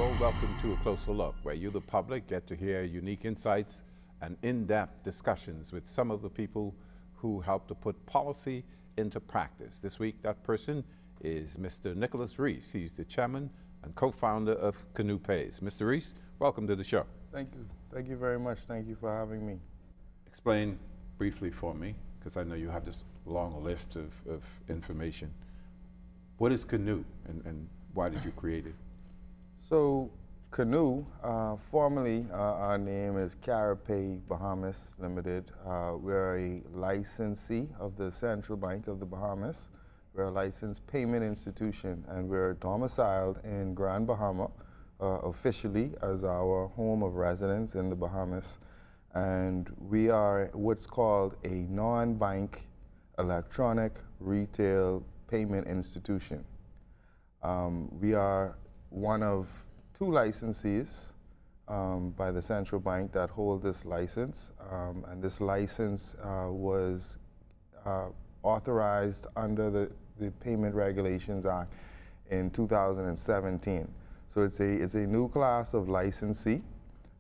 Well, welcome to A Closer Look, where you, the public, get to hear unique insights and in-depth discussions with some of the people who help to put policy into practice. This week, that person is Mr. Nicholas Rees. He's the chairman and co-founder of Kanoo Pays. Mr. Rees, welcome to the show. Thank you. Thank you very much. Thank you for having me. Explain briefly for me, because I know you have this long list of information. What is Kanoo and why did you create it? So Kanoo, formerly our name is Caripay Bahamas Limited. We're a licensee of the Central Bank of the Bahamas. We're a licensed payment institution, and we're domiciled in Grand Bahama officially as our home of residence in the Bahamas. And we are what's called a non-bank electronic retail payment institution. We are one of two licensees by the Central Bank that hold this license, and this license was authorized under the Payment Regulations Act in 2017. So it's a new class of licensee.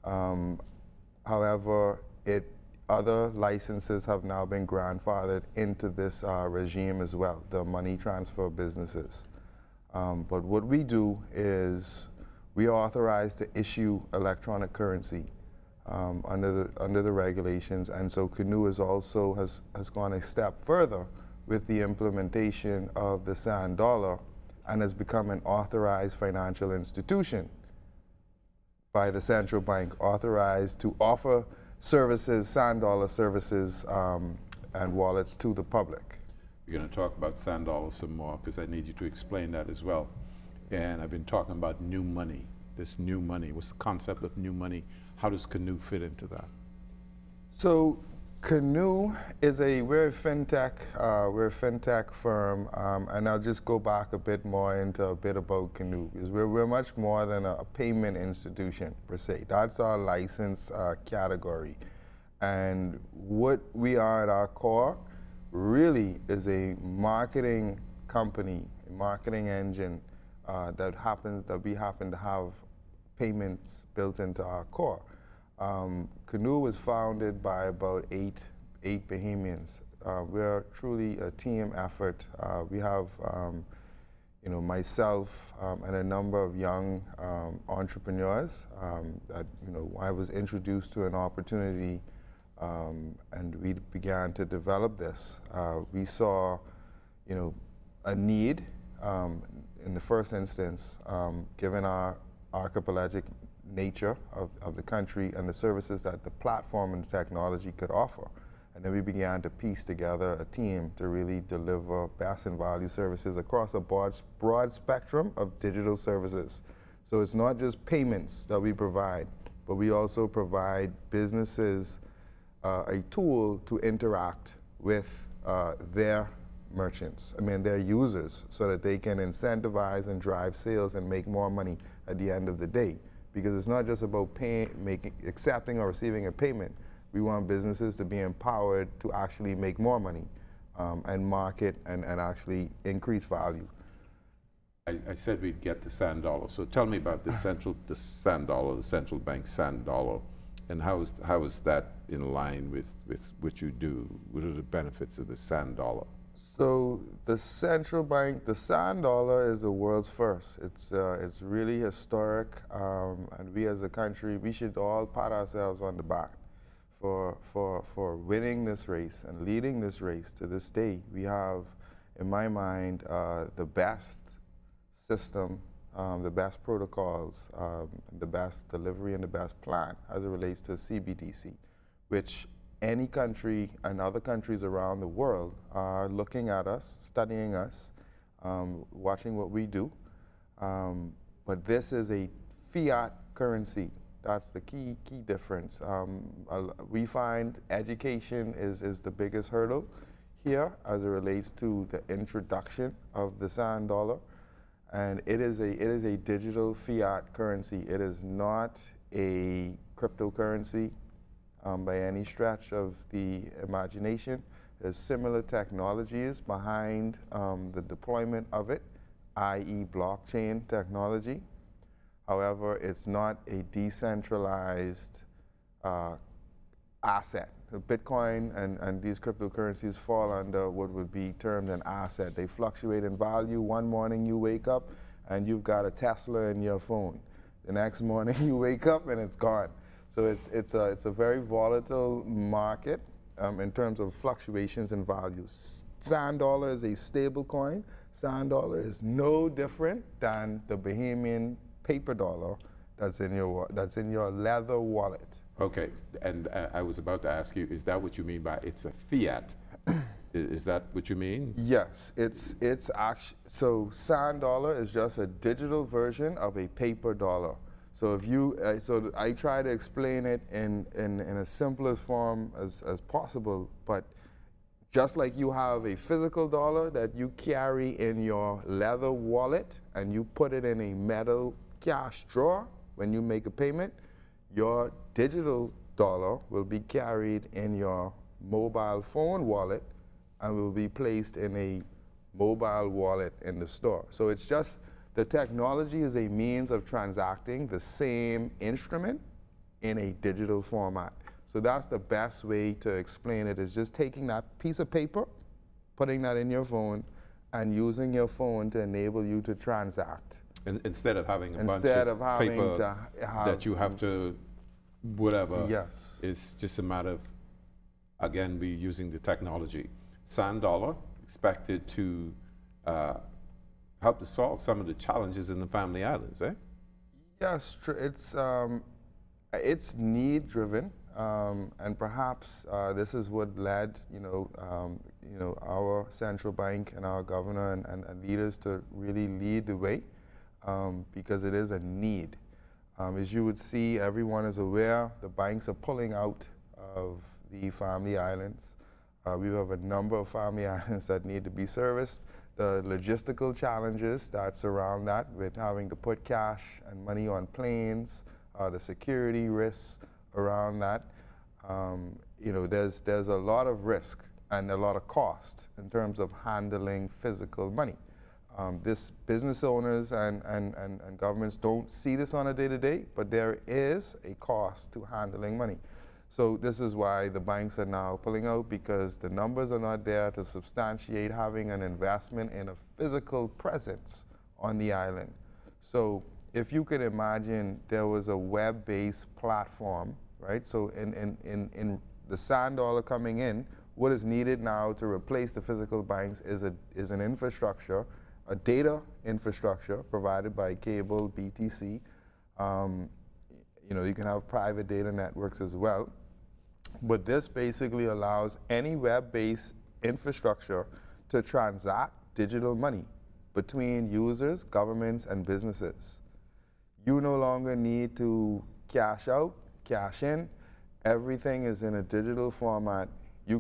However, other licenses have now been grandfathered into this regime as well, the money transfer businesses. But what we do is we are authorized to issue electronic currency under the regulations, and so Kanoo has gone a step further with the implementation of the sand dollar and has become an authorized financial institution by the Central Bank, authorized to offer services, sand dollar services and wallets to the public. We're going to talk about sand dollars some more because I need you to explain that as well. And I've been talking about new money, this new money. What's the concept of new money? How does Kanoo fit into that? So Kanoo is we're a fintech firm, and I'll just go back a bit more into a bit about Kanoo, because we're much more than a payment institution per se. That's our license category. And what we are at our core really is a marketing company, a marketing engine that we happen to have payments built into our core. Kanoo was founded by about eight Bahamians. We're truly a team effort. We have, myself and a number of young entrepreneurs that, I was introduced to an opportunity, and we began to develop this. We saw, a need in the first instance, given our archipelagic nature of the country and the services that the platform and the technology could offer. And then we began to piece together a team to really deliver best in value services across a broad spectrum of digital services. So it's not just payments that we provide, but we also provide businesses a tool to interact with their merchants, their users, so that they can incentivize and drive sales and make more money at the end of the day. Because it's not just about accepting or receiving a payment. We want businesses to be empowered to actually make more money and market and actually increase value. I said we'd get the sand dollar. So tell me about the sand dollar, the central bank sand dollar, and how is that in line with what you do? What are the benefits of the sand dollar? So the central bank, the sand dollar is the world's first. It's really historic, and we as a country, we should all pat ourselves on the back for winning this race and leading this race to this day. We have, in my mind, the best system, the best protocols, the best delivery, and the best plan as it relates to CBDC, which any country and other countries around the world are looking at us, studying us, watching what we do. But this is a fiat currency. That's the key difference. We find education is the biggest hurdle here as it relates to the introduction of the sand dollar. And it is a digital fiat currency. It is not a cryptocurrency by any stretch of the imagination. There's similar technologies behind the deployment of it, i.e. blockchain technology. However, it's not a decentralized asset. Bitcoin and these cryptocurrencies fall under what would be termed an asset. They fluctuate in value. One morning you wake up and you've got a Tesla in your phone. The next morning you wake up and it's gone. So it's a very volatile market in terms of fluctuations in value. Sand dollar is a stable coin. Sand dollar is no different than the Bahamian paper dollar that's in your leather wallet. Okay, and I was about to ask you, is that what you mean by it's a fiat? Is that what you mean? Yes, it's actually, so sand dollar is just a digital version of a paper dollar. So if you, so I try to explain it in a simplest form as possible, but just like you have a physical dollar that you carry in your leather wallet and you put it in a metal cash drawer when you make a payment, your digital dollar will be carried in your mobile phone wallet and will be placed in a mobile wallet in the store. So it's just, the technology is a means of transacting the same instrument in a digital format. So that's the best way to explain it, is just taking that piece of paper, putting that in your phone, and using your phone to enable you to transact. And instead of having a bunch of paper that you have to whatever, yes, it's just a matter of, again, we using the technology. Sand dollar expected to help to solve some of the challenges in the Family Islands, eh? Yes, it's need driven, and perhaps this is what led our central bank and our governor and leaders to really lead the way, because it is a need. As you would see, everyone is aware the banks are pulling out of the Family Islands. We have a number of Family Islands that need to be serviced. The logistical challenges that surround that, with having to put cash and money on planes, the security risks around that. There's a lot of risk and a lot of cost in terms of handling physical money. This business owners and governments don't see this on a day-to-day, but there is a cost to handling money. So this is why the banks are now pulling out, because the numbers are not there to substantiate having an investment in a physical presence on the island. So if you could imagine there was a web-based platform, right? So in the sand dollar coming in, what is needed now to replace the physical banks is an infrastructure, a data infrastructure provided by cable, BTC. You can have private data networks as well. But this basically allows any web-based infrastructure to transact digital money between users, governments, and businesses. You no longer need to cash out, cash in. Everything is in a digital format. We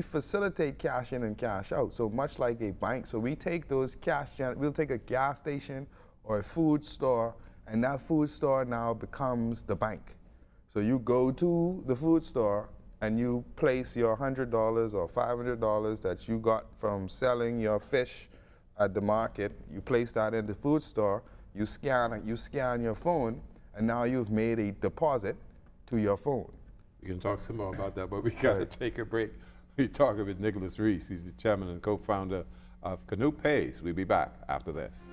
facilitate cash in and cash out, so much like a bank. So we take those we'll take a gas station or a food store, and that food store now becomes the bank. So you go to the food store and you place your $100 or $500 that you got from selling your fish at the market. You place that in the food store, you scan your phone, and now you've made a deposit to your phone. We can talk some more about that, but we got to take a break. We're talking with Nicholas Rees. He's the chairman and co-founder of Kanoo Pays. We'll be back after this.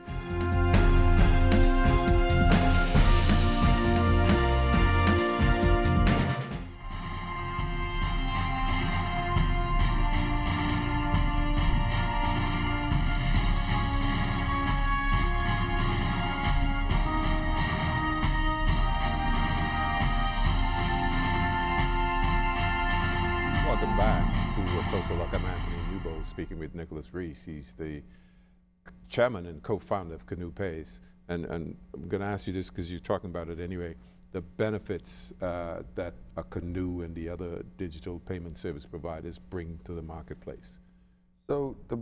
Welcome back to A Closer Look. I'm Anthony Newbold speaking with Nicholas Rees. He's the chairman and co-founder of Kanoo Pays. And I'm going to ask you this because you're talking about it anyway, the benefits that a Kanoo and the other digital payment service providers bring to the marketplace. So the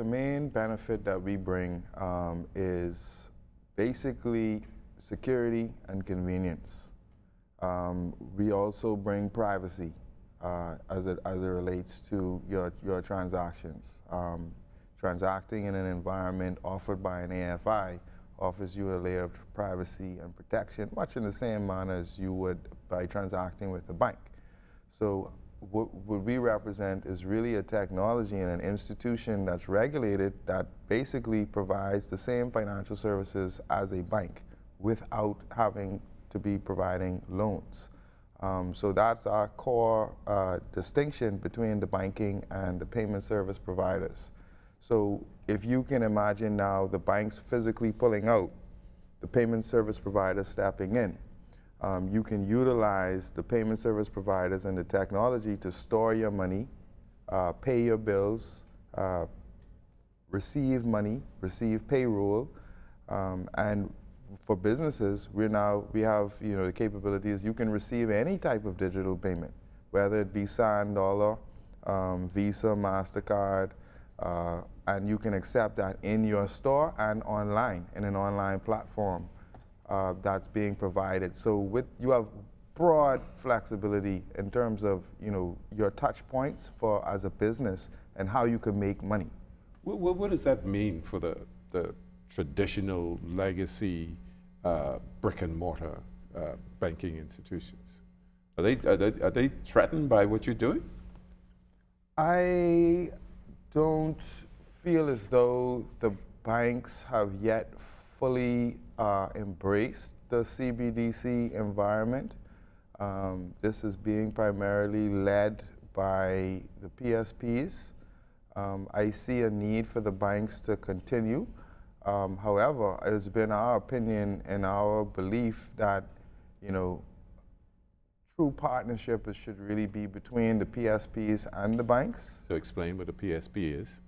main benefit that we bring is basically security and convenience. We also bring privacy as it relates to your transactions. transacting in an environment offered by an AFI offers you a layer of privacy and protection, much in the same manner as you would by transacting with a bank. So what we represent is really a technology and an institution that's regulated that basically provides the same financial services as a bank without having to be providing loans. So that's our core distinction between the banking and the payment service providers. So if you can imagine now the banks physically pulling out, the payment service providers stepping in, you can utilize the payment service providers and the technology to store your money, pay your bills, receive money, receive payroll, and for businesses, we have the capabilities. You can receive any type of digital payment, whether it be SAN dollar, Visa, MasterCard, and you can accept that in your store and online, in an online platform that's being provided. So you have broad flexibility in terms of your touch points as a business and how you can make money. What does that mean for the traditional legacy brick and mortar banking institutions? Are they threatened by what you're doing? I don't feel as though the banks have yet fully embraced the CBDC environment. This is being primarily led by the PSPs. I see a need for the banks to continue. However, it's been our opinion and our belief that, true partnership should really be between the PSPs and the banks. So explain what a PSP is.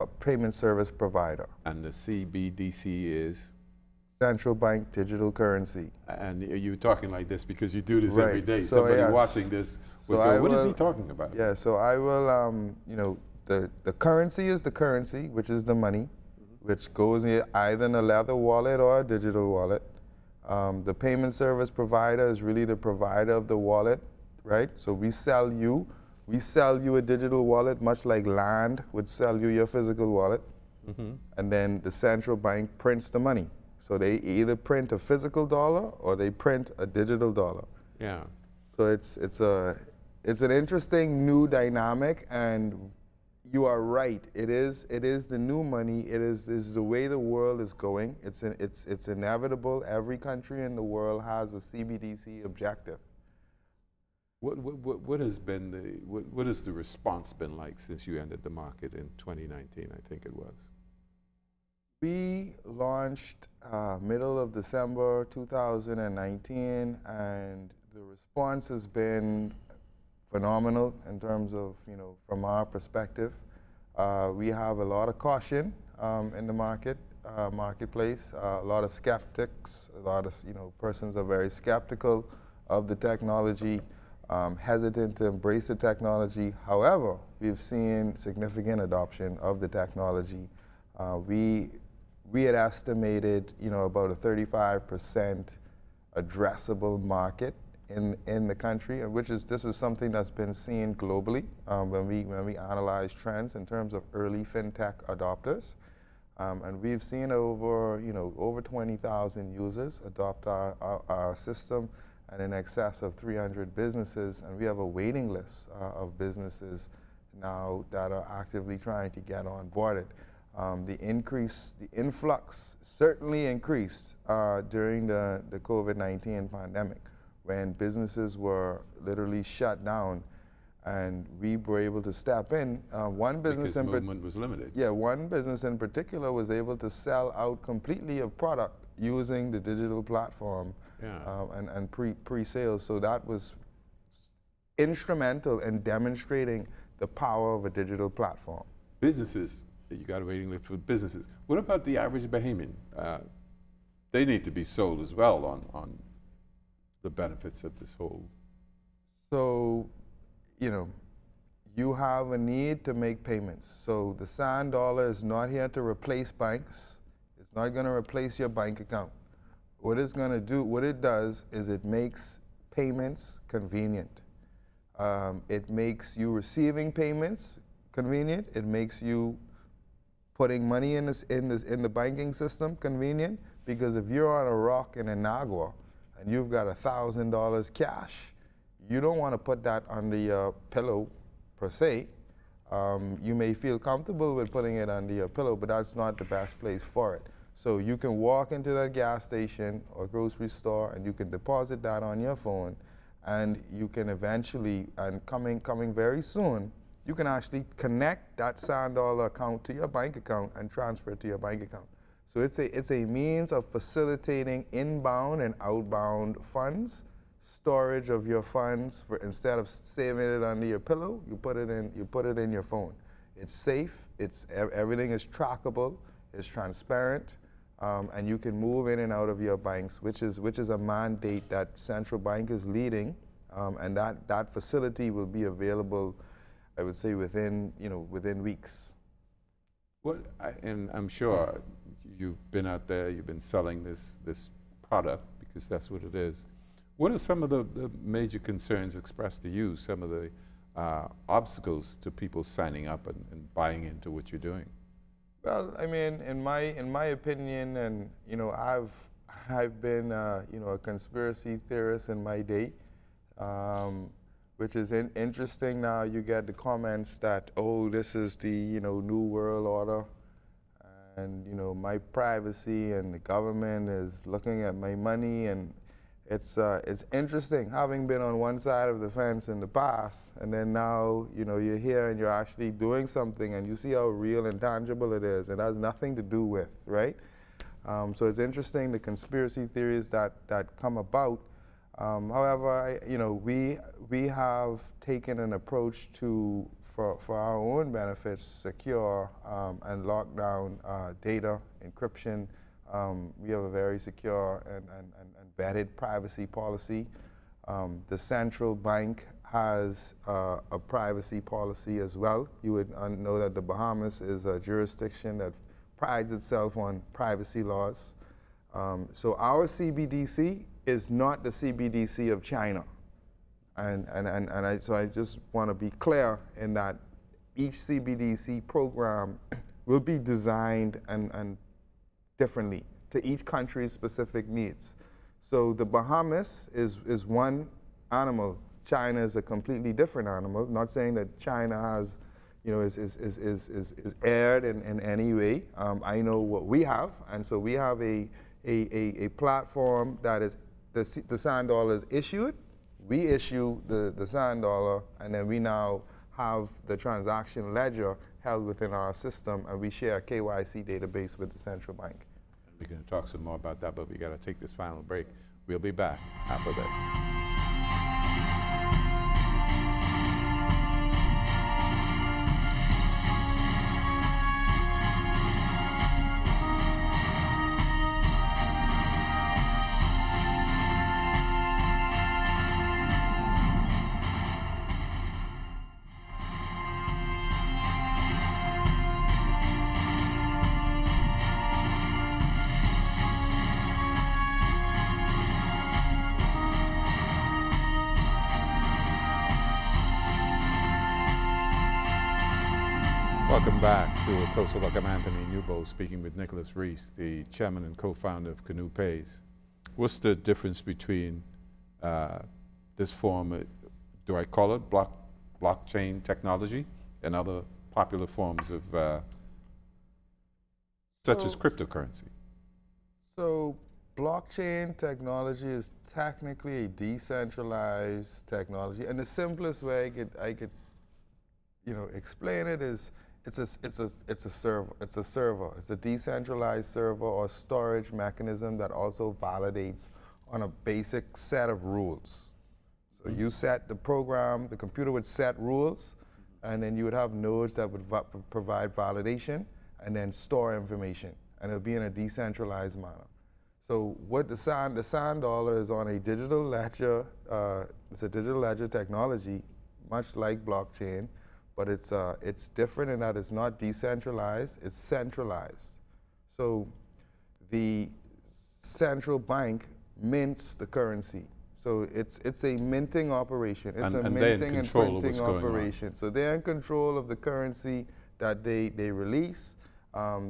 A payment service provider. And the CBDC is? Central bank digital currency. And you're talking like this because you do this right. every day. So somebody yes. watching this will go, what is he talking about? Yeah, so I will, the currency is the currency, which is the money, which goes in either in a leather wallet or a digital wallet. The payment service provider is really the provider of the wallet, right? So we sell you a digital wallet, much like land would sell you your physical wallet. And then the central bank prints the money. So they either print a physical dollar or they print a digital dollar. Yeah. So it's an interesting new dynamic, and you are right. It is the new money. It is the way the world is going. It's inevitable. Every country in the world has a CBDC objective. What has the response been like since you entered the market in 2019? I think it was. We launched middle of December 2019, and the response has been phenomenal in terms of, from our perspective. We have a lot of caution in the marketplace, a lot of skeptics, a lot of persons are very skeptical of the technology, hesitant to embrace the technology. However, we've seen significant adoption of the technology. We had estimated, about a 35% addressable market in the country, and this is something that's been seen globally when we analyze trends in terms of early fintech adopters, and we've seen over 20,000 users adopt our system, and in excess of 300 businesses, and we have a waiting list of businesses now that are actively trying to get onboarded. The influx certainly increased during the COVID-19 pandemic, when businesses were literally shut down, and we were able to step in. One business because movement was limited. Yeah, one business in particular was able to sell out completely of product using the digital platform, and pre-sales. So that was instrumental in demonstrating the power of a digital platform. Businesses, you got a waiting list for businesses. What about the average Bahamian? They need to be sold as well on the benefits of this whole. So, you have a need to make payments. So the SAN dollar is not here to replace banks. It's not going to replace your bank account. What it's going to do, what it does is it makes payments convenient. It makes you receiving payments convenient. It makes you putting money in the banking system convenient, because if you're on a rock in Inagua and you've got $1,000 cash, you don't want to put that under your pillow per se. You may feel comfortable with putting it under your pillow, but that's not the best place for it. So you can walk into that gas station or grocery store and you can deposit that on your phone, and you can eventually, and coming very soon, you can actually connect that sand dollar account to your bank account and transfer it to your bank account. So it's a means of facilitating inbound and outbound funds, storage of your funds. Instead of saving it under your pillow, you put it in your phone. It's safe. Everything is trackable. It's transparent, and you can move in and out of your banks, which is a mandate that central bank is leading, and that facility will be available, I would say, within weeks. And I'm sure you've been out there, you've been selling this product, because that's what it is. What are some of the major concerns expressed to you, some of the obstacles to people signing up and buying into what you're doing? Well, I mean, in my opinion, and I've been a conspiracy theorist in my day, which is interesting. Now you get the comments that, oh, this is the new world order, and my privacy, and the government is looking at my money, and it's interesting having been on one side of the fence in the past, and then now you're here and you're actually doing something, and you see how real and tangible it is. It has nothing to do with, right? So it's interesting, the conspiracy theories that come about. However, we have taken an approach to, for our own benefits, secure and lock down data encryption. We have a very secure and vetted privacy policy. The central bank has a privacy policy as well. You would know that the Bahamas is a jurisdiction that prides itself on privacy laws. So our CBDC is not the CBDC of China. So I just want to be clear in that each CBDC program will be designed and differently to each country's specific needs. So the Bahamas is one animal. China is a completely different animal. Not saying that China has, is aired in any way. I know what we have, and so we have a platform that is the sand dollar is issued. We issue the sand dollar, and then we now have the transaction ledger held within our system, and we share a KYC database with the central bank. We're going to talk some more about that, but we got to take this final break. We'll be back after this. Welcome back to A Closer Look. I'm Anthony Newbo, speaking with Nicholas Rees, the chairman and co-founder of Kanoo Pays. What's the difference between this form, do I call it blockchain technology, and other popular forms of such as cryptocurrency? So blockchain technology is technically a decentralized technology, and the simplest way I could explain it is it's a server. It's a decentralized server or storage mechanism that also validates on a basic set of rules. So you set the program, the computer would set rules, and then you would have nodes that would provide validation and then store information, and it'll be in a decentralized manner. So what the sand dollar is on a digital ledger. It's a digital ledger technology, much like blockchain. But it's different in that it's not decentralized, it's centralized. So the central bank mints the currency. So it's a minting operation. It's a minting and printing operation. So they're in control of the currency that they release.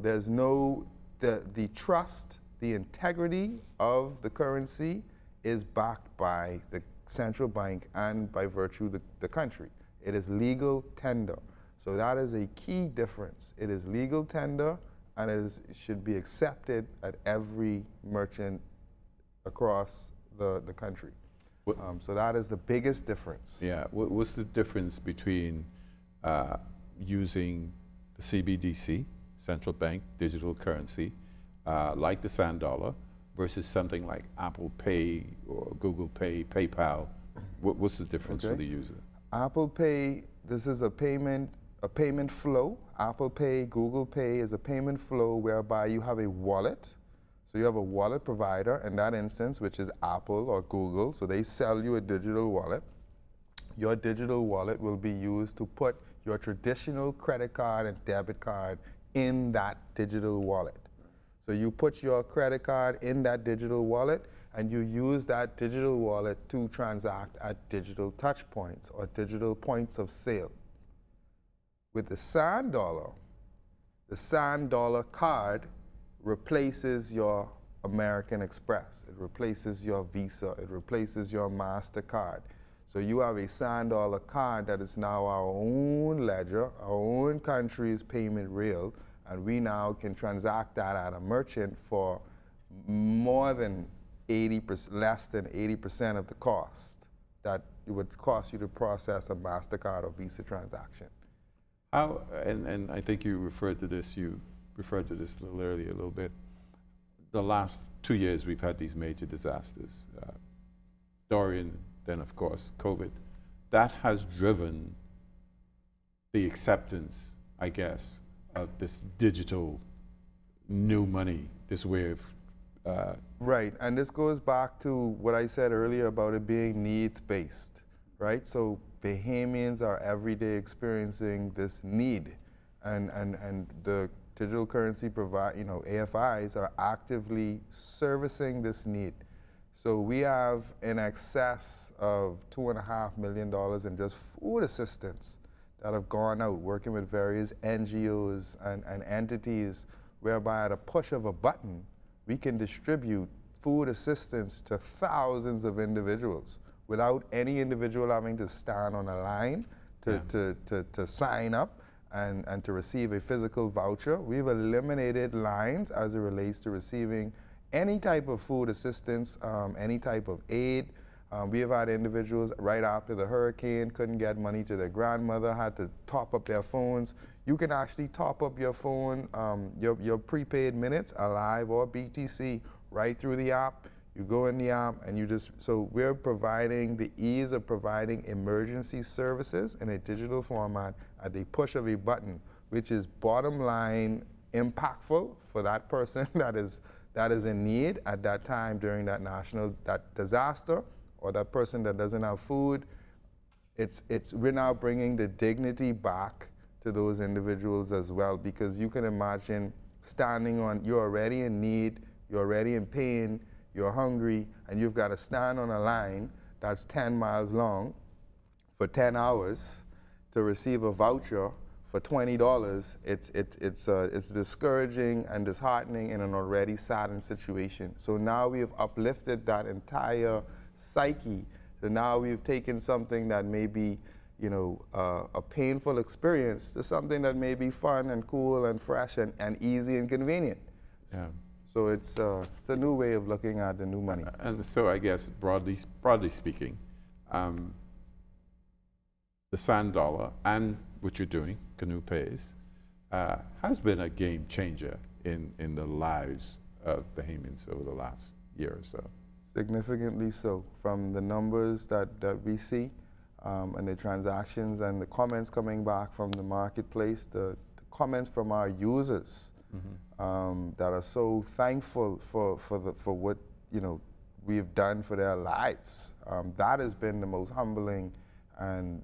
There's no, the trust, the integrity of the currency is backed by the central bank and by virtue of the country. It is legal tender. So that is a key difference. It is legal tender, and it should be accepted at every merchant across the country. So that is the biggest difference. Yeah, what's the difference between using the CBDC, central bank digital currency, like the sand dollar, versus something like Apple Pay or Google Pay, PayPal? What's the difference for the user? Apple Pay, this is a payment flow. Apple Pay, Google Pay is a payment flow whereby you have a wallet. So you have a wallet provider in that instance, which is Apple or Google. So they sell you a digital wallet. Your digital wallet will be used to put your traditional credit card and debit card in that digital wallet. So you put your credit card in that digital wallet, and you use that digital wallet to transact at digital touch points or digital points of sale. With the sand dollar card replaces your American Express. It replaces your Visa. It replaces your MasterCard. So you have a sand dollar card that is now our own ledger, our own country's payment rail, and we now can transact that at a merchant for more than 80%, less than 80% of the cost that it would cost you to process a MasterCard or Visa transaction. How, and I think you referred to this a little earlier, a little bit. The last 2 years we've had these major disasters. Dorian, then of course COVID. That has driven the acceptance, I guess, of this digital new money, this way of right, and this goes back to what I said earlier about it being needs-based, right? So Bahamians are every day experiencing this need, and the digital currency AFIs are actively servicing this need. So we have in excess of $2.5 million in just food assistance that have gone out working with various NGOs and entities, whereby at a push of a button, we can distribute food assistance to thousands of individuals without any individual having to stand on a line to sign up and to receive a physical voucher. We've eliminated lines as it relates to receiving any type of food assistance, any type of aid. We have had individuals right after the hurricane couldn't get money to their grandmother, had to top up their phones. You can actually top up your phone, your prepaid minutes, Alive or BTC, right through the app. You go in the app and you just, so we're providing the ease of providing emergency services in a digital format at the push of a button, which is bottom line impactful for that person that is in need at that time during that disaster, or that person that doesn't have food. We're now bringing the dignity back to those individuals as well, because you can imagine standing on, you're already in need, you're already in pain, you're hungry, and you've got to stand on a line that's 10 miles long for 10 hours to receive a voucher for $20. It's discouraging and disheartening in an already saddened situation. So now we have uplifted that entire psyche. So now we've taken something that may be, a painful experience to something that may be fun and cool and fresh and easy and convenient. Yeah. So it's a new way of looking at the new money. And so I guess broadly speaking, the sand dollar and what you're doing, Kanoo Pays, has been a game changer in the lives of Bahamians over the last year or so. Significantly so, from the numbers that we see and the transactions and the comments coming back from the marketplace, the comments from our users that are so thankful for what we've done for their lives. That has been the most humbling and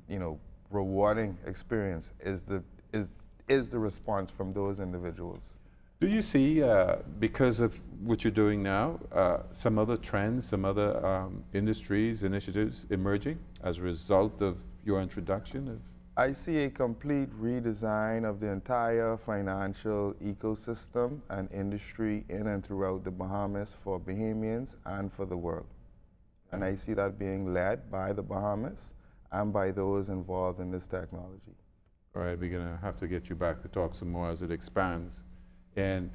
rewarding experience, is the response from those individuals. Do you see, because of what you're doing now, some other trends, some other industries, initiatives emerging as a result of your introduction of I see a complete redesign of the entire financial ecosystem and industry in and throughout the Bahamas for Bahamians and for the world. And I see that being led by the Bahamas and by those involved in this technology. All right, we're going to have to get you back to talk some more as it expands. And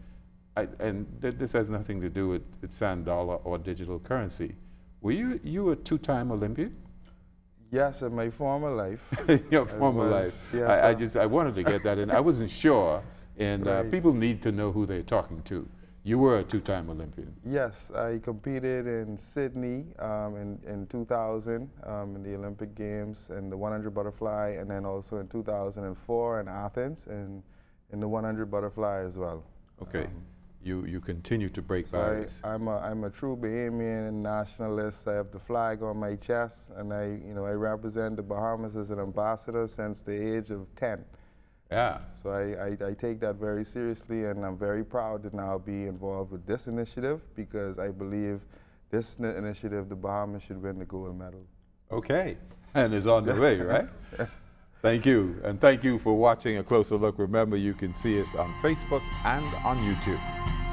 this has nothing to do with sand dollar or digital currency. Were you a two-time Olympian? Yes, in my former life. Your former life. Yes, I wanted to get that in. I wasn't sure, and right. People need to know who they're talking to. You were a two-time Olympian. Yes, I competed in Sydney in 2000 in the Olympic Games in the 100 butterfly, and then also in 2004 in Athens in the 100 butterfly as well. Okay. You continue to break barriers. I'm a true Bahamian nationalist. I have the flag on my chest, and I represent the Bahamas as an ambassador since the age of 10. Yeah. So I take that very seriously, and I'm very proud to now be involved with this initiative because I believe this initiative, the Bahamas should win the gold medal. Okay, and it's on the way, right? Thank you, and thank you for watching A Closer Look. Remember, you can see us on Facebook and on YouTube.